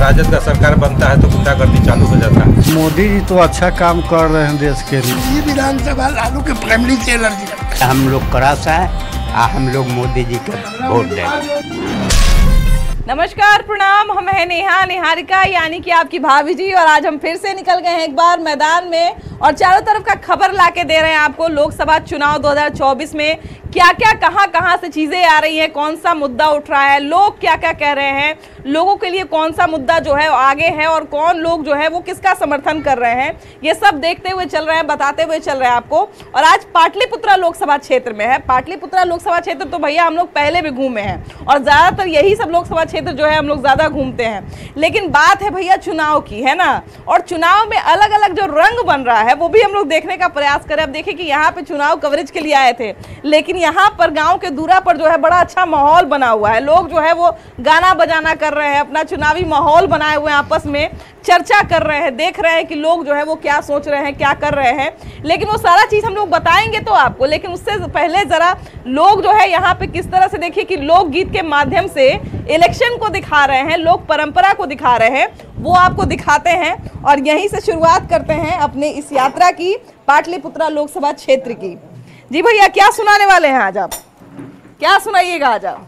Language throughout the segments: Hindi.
राजद का सरकार बनता है तो गुंडागर्दी चालू हो जाता है। मोदी जी तो अच्छा काम कर रहे हैं देश के लिए। ये विधानसभा लालू के फैमिली से एलर्जी। हम लोग करास है, हम लोग मोदी जी के वोट दें। नमस्कार, प्रणाम। हम हैं नेहा निहारिका यानी कि आपकी भाभी जी, और आज हम फिर से निकल गए हैं एक बार मैदान में और चारों तरफ का खबर लाके दे रहे हैं आपको। लोकसभा चुनाव 2024 में क्या क्या कहां से चीजें आ रही हैं, कौन सा मुद्दा उठ रहा है, लोग क्या क्या कह रहे हैं, लोगों के लिए कौन सा मुद्दा जो है आगे है और कौन लोग जो है वो किसका समर्थन कर रहे हैं, ये सब देखते हुए चल रहे हैं, बताते हुए चल रहे हैं आपको। और आज पाटलिपुत्रा लोकसभा क्षेत्र में है। पाटलिपुत्रा लोकसभा क्षेत्र तो भैया हम लोग पहले भी घूमे हैं और ज्यादातर यही सब लोकसभा क्षेत्र जो है हम लोग ज्यादा घूमते हैं। लेकिन बात है भैया चुनाव की, है ना, और चुनाव में अलग अलग जो रंग बन रहा है वो भी हम लोग देखने का प्रयास करें। अब देखिए कि यहाँ पे चुनाव कवरेज के लिए आए थे, लेकिन यहाँ पर गांव के दूरा पर जो है बड़ा अच्छा माहौल बना हुआ है। लोग जो है वो गाना बजाना कर रहे हैं, अपना चुनावी माहौल बनाए हुए हैं, आपस में चर्चा कर रहे हैं, देख रहे हैं कि लोग जो है वो क्या सोच रहे हैं, क्या कर रहे हैं। लेकिन वो सारा चीज हम लोग बताएंगे तो आपको, लेकिन उससे पहले जरा लोग जो है यहाँ पे किस तरह से देखिए कि लोकगीत के माध्यम से इलेक्शन को दिखा रहे हैं, लोक परंपरा को दिखा रहे हैं, वो आपको दिखाते हैं। और यहीं से शुरुआत करते हैं अपने इस यात्रा की, पाटलिपुत्रा लोकसभा क्षेत्र की। जी भैया, क्या सुनाने वाले हैं आज आप? क्या सुनाइएगा आज आप?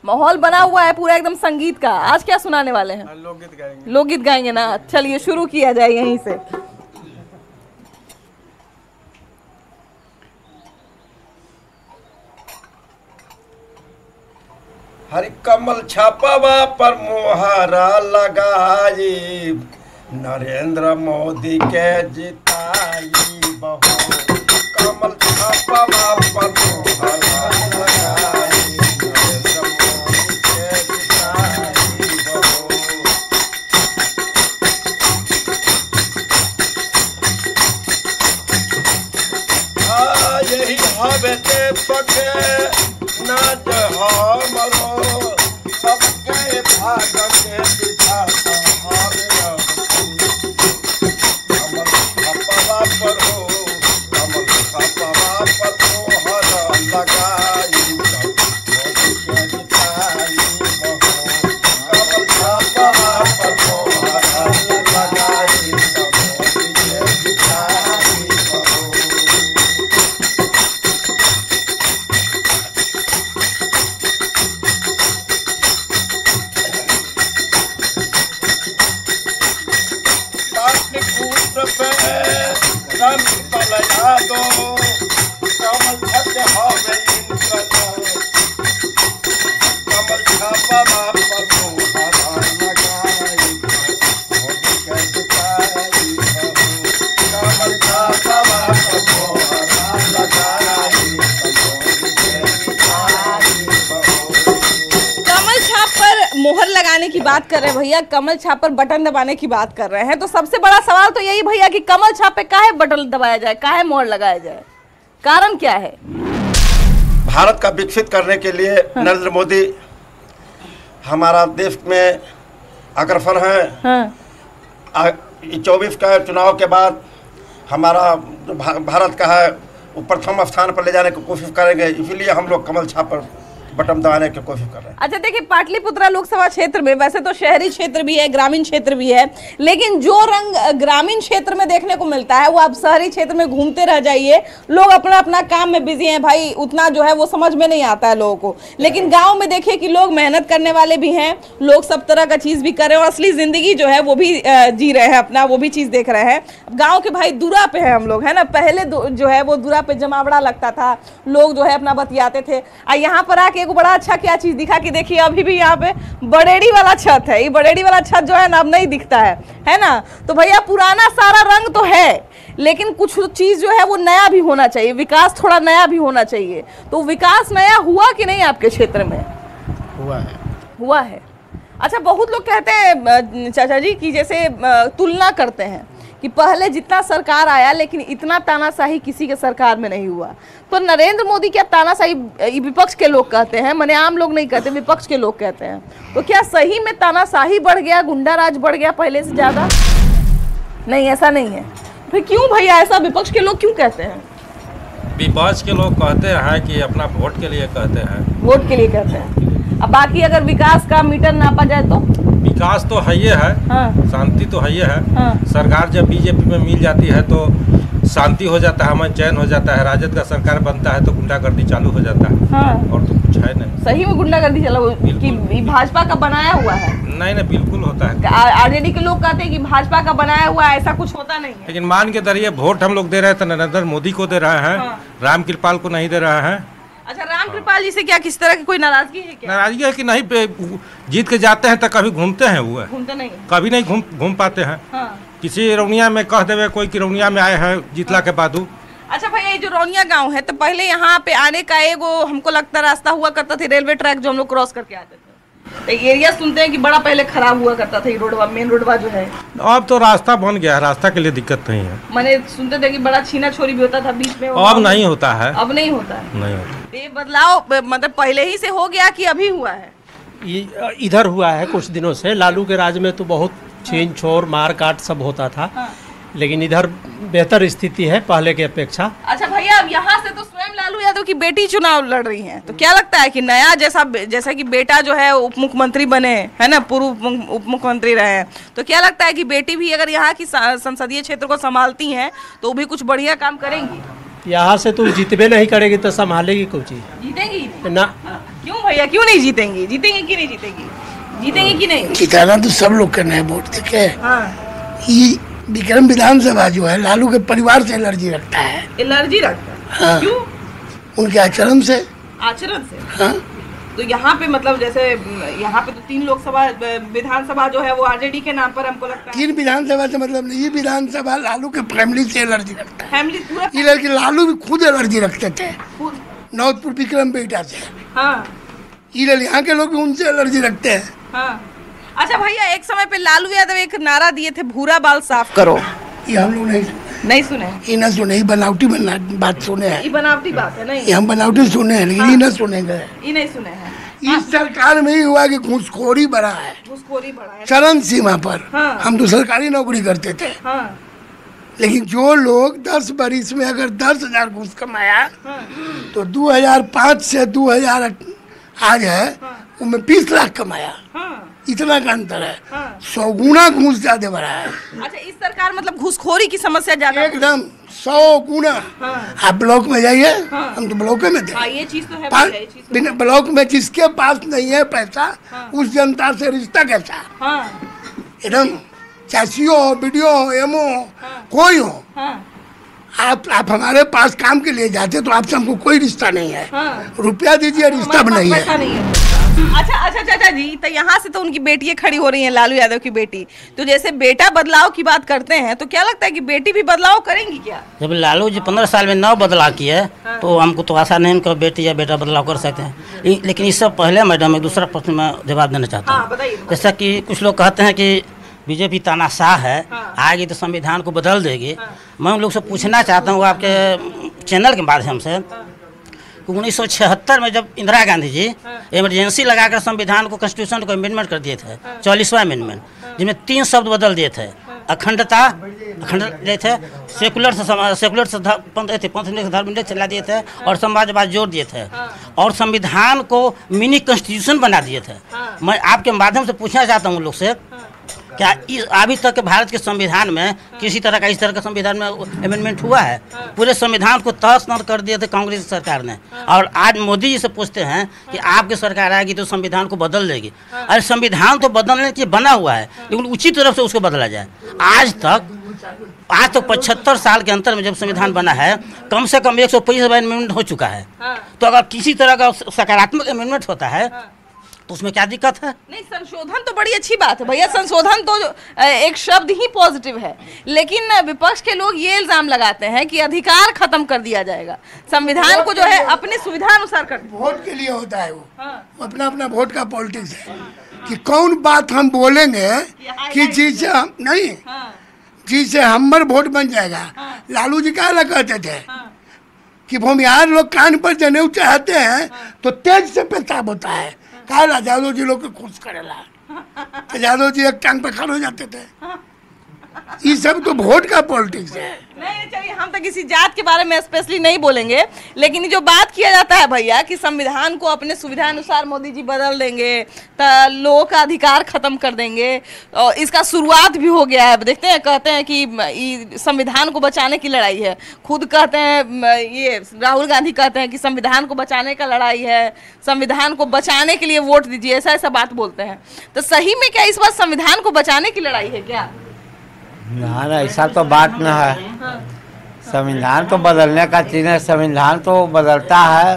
माहौल बना हुआ है पूरा एकदम संगीत का। आज क्या सुनाने वाले हैं? लोकगीत गाएंगे। लोकगीत गाएंगे ना, चलिए शुरू किया जाए यहीं से। हरि कमल छापवा पर मोहरा लगाई, नरेंद्र मोदी के जिताई बहु। कमल छापवा पर मोहरा लगाई, नरेंद्र मोदी के जिताई बहु। यही हवे देश के नाच हमरो, सबके भाग के विधाता हवे। कमल छापवा पर हो, कमल छापवा पर मोहर लगाई, मोदी के जिताई बहु। कमल छापवा पर मोहर लगाई, मोदी के जिताई बहु। मोहर लगाने की बात कर रहे हैं भैया, कमल छाप पर बटन दबाने की बात कर रहे हैं। तो सबसे बड़ा सवाल तो यही भैया कि कमल छाप पे काहे बटन दबाया जाए, काहे मोहर लगाया जाए, कारण क्या है? भारत का विकसित करने के लिए नरेंद्र मोदी हमारा देश में अग्रसर हैं। 24 का चुनाव के बाद हमारा भारत का है वो प्रथम स्थान पर ले जाने की कोशिश करेंगे, इसीलिए हम लोग कमल छाप पर बटन दबाने की कोशिश कर रहे हैं। अच्छा देखिए, पाटलिपुत्रा लोकसभा क्षेत्र में वैसे तो शहरी क्षेत्र भी है, ग्रामीण क्षेत्र भी है, लेकिन जो रंग ग्रामीण क्षेत्र में देखने को मिलता है वो आप शहरी क्षेत्र में घूमते रह जाइए, लोग अपना अपना काम में बिजी हैं भाई, उतना जो है वो समझ में नहीं आता है लोगों को। लेकिन गाँव में देखिए कि लोग मेहनत करने वाले भी हैं, लोग सब तरह का चीज भी कर रहे हैं और असली जिंदगी जो है वो भी जी रहे हैं अपना, वो भी चीज देख रहे हैं। गाँव के भाई दूरा पे है हम लोग, है ना, पहले जो है वो दूरा पे जमावड़ा लगता था, लोग जो है अपना बतियाते थे। यहाँ पर आके एक बड़ा अच्छा क्या चीज दिखा कि देखिए अभी भी यहाँ पे बड़ेड़ी वाला छत है, ये बड़ेड़ी वाला छत जो है ना अब नहीं दिखता है ना। तो भैया पुराना सारा रंग तो है, लेकिन कुछ चीज जो है वो नया भी होना चाहिए, विकास थोड़ा नया भी होना चाहिए। तो विकास नया हुआ कि नहीं आपके क्षेत्र में? हुआ है। अच्छा, बहुत लोग कहते हैं चाचा जी कि जैसे तुलना करते हैं कि पहले जितना सरकार आया लेकिन इतना तानाशाही किसी के सरकार में नहीं हुआ। तो नरेंद्र मोदी क्या तानाशाही विपक्ष के लोग कहते हैं, माने आम लोग नहीं कहते, विपक्ष के लोग कहते हैं। तो क्या सही में तानाशाही बढ़ गया, गुंडा राज बढ़ गया पहले से ज्यादा? नहीं, ऐसा नहीं है। फिर क्यों भैया ऐसा विपक्ष के लोग क्यों कहते हैं? विपक्ष के लोग कहते हैं कि अपना वोट के लिए कहते हैं। वोट के लिए कहते हैं। अब बाकी अगर विकास का मीटर नापा जाए तो विकास तो है ही है, हाँ। शांति तो है ही है। हाँ। सरकार जब बीजेपी में मिल जाती है तो शांति हो जाता है, अमन चैन हो जाता है। राजद का सरकार बनता है तो गुंडागर्दी चालू हो जाता है। हाँ। और तो कुछ है नहीं। सही में गुंडागर्दी चला कि भाजपा का बनाया हुआ है? नहीं, बिल्कुल होता है। आरजेडी के लोग कहते हैं कि भाजपा का बनाया हुआ है, ऐसा कुछ होता नहीं है। लेकिन मान के जरिए वोट हम लोग दे रहे हैं तो नरेंद्र मोदी को दे रहे हैं। हाँ। राम कृपाल को नहीं दे रहे हैं। अच्छा, राम कृपाल जी से क्या किस तरह की कोई नाराजगी है क्या? नाराजगी है कि नहीं, जीत के जाते हैं तो कभी घूमते हैं, वो घूमते नहीं, कभी नहीं घूम पाते हैं। हाँ। किसी रौनिया में कह देवे कोई कि रौनिया में आए हैं जीतला के बाद। अच्छा भैया, ये जो रौनिया गांव है तो पहले यहाँ पे आने का एगो हमको लगता रास्ता हुआ करता था, रेलवे ट्रैक जो हम लोग क्रॉस करके आते थे। तो एरिया सुनते हैं कि बड़ा पहले खराब हुआ करता था, ये रोडवा, मेन रोडवा जो है। अब तो रास्ता बन गया है, रास्ता के लिए दिक्कत नहीं है। मैंने सुनते थे कि बड़ा छीना छोरी भी होता था बीच में। अब नहीं होता है। अब नहीं होता है। नहीं होता। ये बदलाव मतलब पहले ही से हो गया कि अभी हुआ है? ये इधर हुआ है कुछ दिनों से। लालू के राज में तो बहुत छीन छोर मार काट सब होता था। हाँ। लेकिन इधर बेहतर स्थिति है पहले की अपेक्षा। अच्छा भैया, अब यहाँ से तो स्वयं लालू यादव की बेटी चुनाव लड़ रही हैं, तो क्या लगता है कि नया जैसा कि बेटा जो है उप मुख्यमंत्री बने है ना, पूर्व उप मुख्यमंत्री रहे हैं, तो क्या लगता है कि बेटी भी अगर यहाँ की संसदीय क्षेत्र को संभालती हैं तो वो भी कुछ बढ़िया काम करेंगी? यहाँ से तो जीतबे नहीं करेगी तो संभालेगी कुछ चीज? जीतेंगी ना। क्यों भैया, क्यों नहीं जीतेंगी? जीतेंगी कि नहीं जीतेंगी? जीतेंगी कि नहीं? जिताना तो सब लोग करना है वोट, ठीक है। हाँ। ये विक्रम विधानसभा जो है लालू के परिवार से एलर्जी रखता है। एलर्जी रखता है? हाँ। क्यों? उनके आचरण से। आचरण से? हाँ। तो यहाँ पे मतलब जैसे यहाँ पे तो 3 लोकसभा विधानसभा जो है वो आरजेडी के नाम पर हमको लगता है। 3 विधानसभा से मतलब नहीं, ये विधानसभा लालू के फैमिली से एलर्जी रखता है। फैमिली पूरा? ये लड़के लालू भी खुद एलर्जी रखते थे नौतपुर विक्रम बेटा से। हाँ। ये यहाँ के लोग भी उनसे एलर्जी रखते हैं। हाँ। अच्छा भैया, एक समय पे लालू यादव एक नारा दिए थे, भूरा बाल साफ करो। ये हम लोग नहीं सुने। ये ना सुने, ये बनावटी बात सुने हैं। ये बनावटी बात है नहीं? ये हम बनावटी सुने हैं, लेकिन हाँ। ये ना सुनेंगे। ये नहीं सुने हैं। इस सरकार में ही हुआ कि घूसखोरी बढ़ा है, घूसखोरी बढ़ा है चरम सीमा पर। हाँ। हम तो सरकारी नौकरी करते थे। हाँ। लेकिन जो लोग 10 बरिस में अगर 10,000 घूस कमाया, हाँ। तो 2005 से 2000 आज है, उनमें 20 लाख कमाया। हाँ। इतना का अंतर है। हाँ। 100 गुना घूस ज्यादा बढ़ा है। अच्छा, इस सरकार मतलब घूसखोरी की समस्या ज्यादा? एकदम 100 गुना। हाँ। आप ब्लॉक में जाइए। हाँ। हम तो ब्लॉक में थे। हाँ, ये चीज तो है भैया, ये चीज तो बिना ब्लॉक में जिसके पास नहीं है पैसा, हाँ। उस जनता से रिश्ता कैसा? हाँ। एकदम चाहे सीओ हो, बीडीओ हो, एमओ हो, हाँ। कोई हो, हाँ। आप हमारे पास काम के लिए जाते तो आपसे हमको कोई रिश्ता नहीं है। हाँ। रुपया दीजिए, रिश्ता भी नहीं पैसा है। नहीं है। अच्छा चाचा जी, तो यहाँ से तो उनकी बेटियां खड़ी हो रही हैं, लालू यादव की बेटी। तो जैसे बेटा बदलाव की बात करते हैं, तो क्या लगता है कि बेटी भी बदलाव करेंगी क्या? जब लालू जी 15 साल में 9 बदलाव किए, हाँ। तो हमको तो आशा नहीं कि बेटी या बेटा बदलाव कर सकते हैं। लेकिन इससे पहले मैडम एक दूसरा प्रश्न में जवाब देना चाहता हाँ, हूँ। बताइए। जैसा कि कुछ लोग कहते हैं कि बीजेपी तानाशाह है, हाँ। आएगी तो संविधान को बदल देगी। हाँ। मैं उन लोग से पूछना चाहता हूँ आपके चैनल के माध्यम से, 1976 में जब इंदिरा गांधी जी इमरजेंसी लगाकर संविधान को, कॉन्स्टिट्यूशन को अमेंडमेंट कर दिए थे, 40वां अमेंडमेंट, जिसमें 3 शब्द बदल दिए थे। अखंडता, अखंड थे, सेकुलर से धर्म चला दिए थे, और समाजवाद जोड़ दिए थे, और संविधान को मिनी कॉन्स्टिट्यूशन बना दिए थे। मैं आपके माध्यम से पूछना चाहता हूँ लोग से, क्या अभी तक के भारत के संविधान में किसी तरह का इस तरह का संविधान में अमेंडमेंट हुआ है? पूरे संविधान को तहस नहस कर दिए थे कांग्रेस सरकार ने, और आज मोदी जी से पूछते हैं कि आपकी सरकार आएगी तो संविधान को बदल देगी। अरे संविधान तो बदलने के लिए बना हुआ है, लेकिन उचित तरफ से उसको बदला जाए। आज तक 75 साल के अंतर में जब संविधान बना है, कम से कम 125 अमेंडमेंट हो चुका है। तो अगर किसी तरह का सकारात्मक अमेंडमेंट होता है तो उसमें क्या दिक्कत है? नहीं, संशोधन तो बड़ी अच्छी बात है भैया, संशोधन तो एक शब्द ही पॉजिटिव है। लेकिन विपक्ष के लोग ये इल्जाम लगाते हैं कि अधिकार खत्म कर दिया जाएगा, संविधान को जो है अपनी सुविधा अनुसार कर। वोट के लिए होता है वो। हाँ। अपना अपना वोट का पॉलिटिक्स है कि कौन बात हम बोलेंगे कि जिससे हम नहीं, जिससे हमार वोट बन जाएगा। लालू जी क्या कहते थे कि भूमिहार लोग कान पर जनेऊ चाहते हैं तो तेज से पेशाब होता है। यादव जी लोग को खुश करेला, तो यादव जी एक टांग पे खड़े हो जाते थे। ये सब तो वोट का पॉलिटिक्स है। नहीं चलिए, हम तो किसी जात के बारे में स्पेशली नहीं बोलेंगे, लेकिन जो बात किया जाता है भैया कि संविधान को अपने सुविधा अनुसार मोदी जी बदल देंगे, लोगों का अधिकार खत्म कर देंगे, और इसका शुरुआत भी हो गया है। देखते हैं, कहते हैं कि संविधान को बचाने की लड़ाई है। खुद कहते हैं, ये राहुल गांधी कहते हैं कि संविधान को बचाने का लड़ाई है, संविधान को बचाने के लिए वोट दीजिए, ऐसा ऐसा बात बोलते हैं। तो सही में क्या इस बार संविधान को बचाने की लड़ाई है क्या? ना ऐसा तो बात न है। संविधान तो बदलने का चीज है, संविधान तो बदलता है,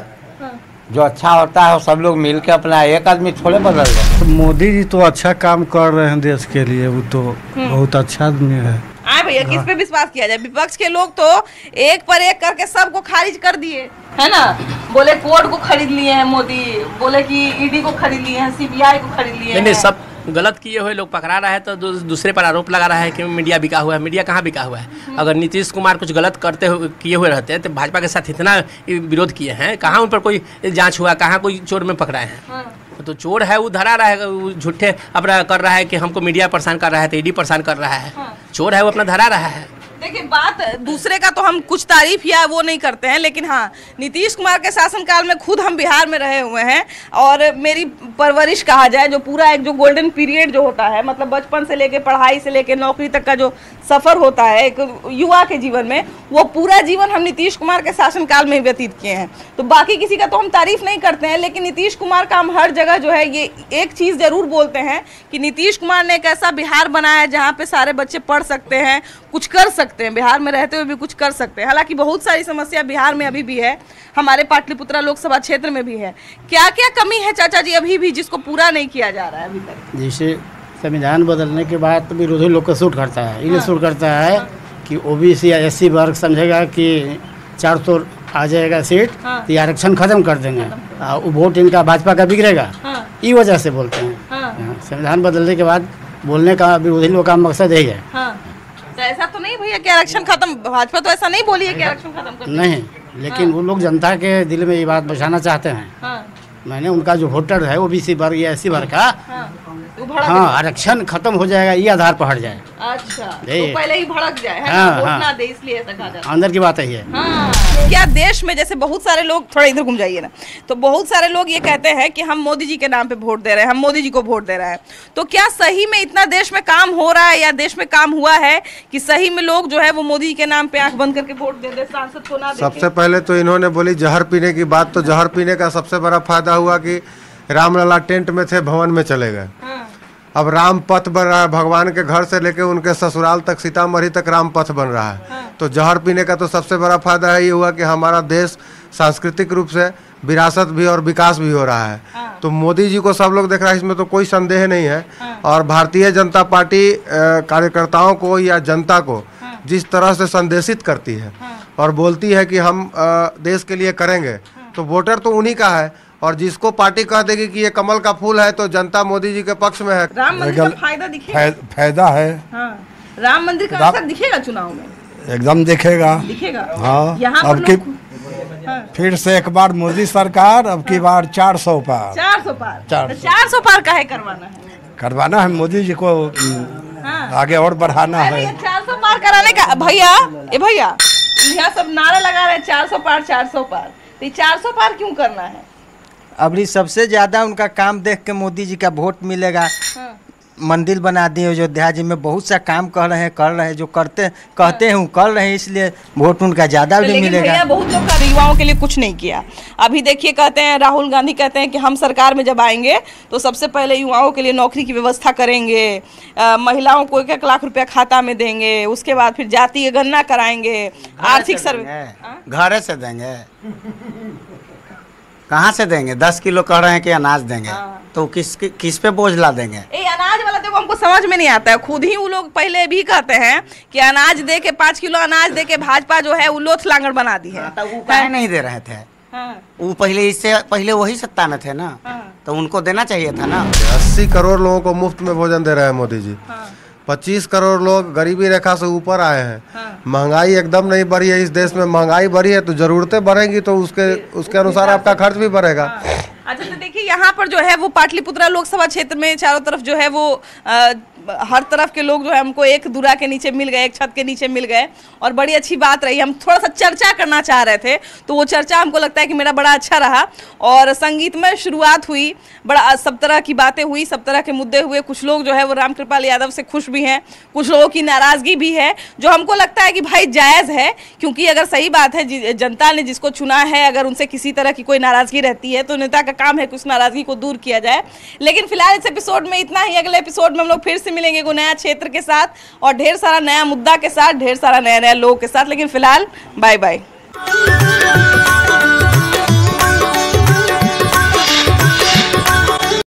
जो अच्छा होता है वो सब लोग मिल के अपना, एक आदमी थोड़े बदल रहे। तो मोदी जी तो अच्छा काम कर रहे हैं देश के लिए, वो तो बहुत अच्छा आदमी है। आए भैया, किस पे विश्वास किया जाए? विपक्ष के लोग तो एक पर एक करके सबको खारिज कर दिए, है ना। बोले कोर्ट को खरीद लिए हैं मोदी, बोले कि ईडी को खरीद लिए हैं, सीबीआई को खरीद लिए हैं। सब गलत किए हुए लोग पकड़ा रहा है तो दूसरे पर आरोप लगा रहा है कि मीडिया बिका हुआ है। मीडिया कहाँ बिका हुआ है? अगर नीतीश कुमार कुछ गलत करते हुए किए हुए रहते हैं तो भाजपा के साथ इतना विरोध किए हैं, कहाँ उन पर कोई जांच हुआ, कहाँ कोई चोर में पकड़ाए हैं? तो चोर है वो धरा रहा है, वो झूठे अपना कर रहा है कि हमको मीडिया परेशान कर रहा है, तो ईडी परेशान कर रहा है। चोर है वो अपना धरा रहा है। देखिए, बात दूसरे का तो हम कुछ तारीफ या वो नहीं करते हैं, लेकिन हाँ, नीतीश कुमार के शासनकाल में खुद हम बिहार में रहे हुए हैं, और मेरी परवरिश कहा जाए, जो पूरा एक जो गोल्डन पीरियड जो होता है, मतलब बचपन से लेके पढ़ाई से लेके नौकरी तक का जो सफ़र होता है एक युवा के जीवन में, वो पूरा जीवन हम नीतीश कुमार के शासनकाल में ही व्यतीत किए हैं। तो बाकी किसी का तो हम तारीफ नहीं करते हैं, लेकिन नीतीश कुमार का हम हर जगह जो है ये एक चीज़ ज़रूर बोलते हैं कि नीतीश कुमार ने एक ऐसा बिहार बनाया है जहाँ पे सारे बच्चे पढ़ सकते हैं, कुछ कर सकते हैं, बिहार में रहते हुए भी कुछ कर सकते हैं। हालांकि बहुत सारी समस्या बिहार में अभी भी है, हमारे पाटलिपुत्रा लोकसभा क्षेत्र में भी है। क्या क्या कमी है चाचा जी अभी भी जिसको पूरा नहीं किया जा रहा है अभी तक? जैसे संविधान बदलने के बाद तो विरोधी लोग को सूट करता है, इन्हें सूट करता है कि ओबीसी या एससी वर्ग समझेगा कि 400 आ जाएगा सीट, तो ये आरक्षण खत्म कर देंगे, वो वोट इनका भाजपा का बिगड़ेगा, ये वजह से बोलते हैं। संविधान बदलने के बाद बोलने का विरोधी लोग का मकसद यही है। तो ऐसा तो नहीं भैया कि आरक्षण खत्म, भाजपा तो ऐसा नहीं बोली है कि आरक्षण खत्म कर नहीं, लेकिन वो लोग जनता के दिल में ये बात बचाना चाहते हैं। मैंने उनका जो वोटर है ओबीसी वर्ग या एससी वर्ग का, हाँ, आरक्षण खत्म हो जाएगा ये आधार पर हट जाए। अच्छा, तो पहले ही भड़क जाए, है ना, वोट ना दे, इसलिए ऐसा कहा जाता है। अंदर की बात है ये। क्या देश में जैसे बहुत सारे लोग, थोड़ा इधर घूम जाइए ना, तो बहुत सारे लोग ये कहते हैं कि हम मोदी जी के नाम पे वोट दे रहे हैं, हम मोदी जी को वोट दे रहे हैं। तो क्या सही में इतना देश में काम हो रहा है, या देश में काम हुआ है कि सही में लोग जो है वो मोदी जी के नाम पे आंख बंद करके वोट दे दे, सांसद को ना दे? सबसे पहले तो इन्होंने बोली जहर पीने की बात, तो जहर पीने का सबसे बड़ा फायदा हुआ कि रामलला टेंट में थे, भवन में चले गए। अब राम पथ बन रहा है, भगवान के घर से लेके उनके ससुराल तक, सीतामढ़ी तक राम पथ बन रहा है। तो जहर पीने का तो सबसे बड़ा फायदा है ये हुआ कि हमारा देश सांस्कृतिक रूप से विरासत भी और विकास भी हो रहा है। तो मोदी जी को सब लोग देख रहा है, इसमें तो कोई संदेह नहीं है। और भारतीय जनता पार्टी कार्यकर्ताओं को या जनता को जिस तरह से संदेशित करती है और बोलती है कि हम देश के लिए करेंगे, तो वोटर तो उन्हीं का है। और जिसको पार्टी कह देगी कि ये कमल का फूल है तो जनता मोदी जी के पक्ष में है। राम मंदिर का फायदा दिखेगा? फायदा है। राम मंदिर का असर दिखेगा चुनाव में? एकदम दिखेगा। हाँ, यहाँ अब की फिर से एक बार मोदी सरकार, अब की बार 400 पार। 400 पार? 400 पार काहे करवाना है मोदी जी को, आगे और बढ़ाना है। 400 पार कराने का भैया, यहाँ सब नारा लगा रहे हैं 400 पार 400 पार, तो 400 पार क्यों करना है? अभी सबसे ज्यादा उनका काम देख के मोदी जी का वोट मिलेगा। मंदिर बना दिए अयोध्या जी में, बहुत सा काम कर रहे हैं जो कहते हैं कर रहे हैं, इसलिए वोट उनका ज्यादा भी मिलेगा। बहुत लोग का युवाओं के लिए कुछ नहीं किया। अभी देखिए, कहते हैं राहुल गांधी कहते हैं कि हम सरकार में जब आएंगे तो सबसे पहले युवाओं के लिए नौकरी की व्यवस्था करेंगे, महिलाओं को 1-1 लाख रुपया खाता में देंगे, उसके बाद फिर जातीय गणना कराएंगे, आर्थिक सर्वे घर से देंगे। कहाँ से देंगे? 10 किलो कह रहे हैं कि अनाज देंगे, तो किस पे बोझ ला देंगे? अनाज वाला देखो हमको समझ में नहीं आता है। खुद ही वो लोग पहले भी कहते हैं कि अनाज दे के 5 किलो अनाज दे के भाजपा जो है वो लोथ लांगड़ बना दी है। तो वो काहे नहीं दे रहे थे? वो इससे पहले वही सत्ता में थे ना, तो उनको देना चाहिए था ना। 80 करोड़ लोगों को मुफ्त में भोजन दे रहे हैं मोदी जी। 25 करोड़ लोग गरीबी रेखा से ऊपर आए हैं। महंगाई एकदम नहीं बढ़ी है इस देश में। महंगाई बढ़ी है तो जरूरतें बढ़ेंगी, तो उसके अनुसार आपका खर्च भी बढ़ेगा। अच्छा, तो देखिए यहाँ पर जो है वो पाटलिपुत्रा लोकसभा क्षेत्र में चारों तरफ जो है वो हर तरफ के लोग जो है हमको एक दूरा के नीचे मिल गए, एक छत के नीचे मिल गए और बड़ी अच्छी बात रही। हम थोड़ा सा चर्चा करना चाह रहे थे तो वो चर्चा हमको लगता है कि मेरा बड़ा अच्छा रहा और संगीतमय शुरुआत हुई, बड़ा सब तरह की बातें हुई, सब तरह के मुद्दे हुए। कुछ लोग जो है वो रामकृपाल यादव से खुश भी हैं, कुछ लोगों की नाराज़गी भी है, जो हमको लगता है कि भाई जायज़ है, क्योंकि अगर सही बात है जनता ने जिसको चुना है अगर उनसे किसी तरह की कोई नाराज़गी रहती है तो नेता का काम है कि उस नाराज़गी को दूर किया जाए। लेकिन फिलहाल इस एपिसोड में इतना ही। अगले एपिसोड में हम लोग फिर से मिलेंगे एक नया क्षेत्र के साथ और ढेर सारा नया मुद्दा के साथ, ढेर सारा नया नया लोगों के साथ। लेकिन फिलहाल बाय बाय।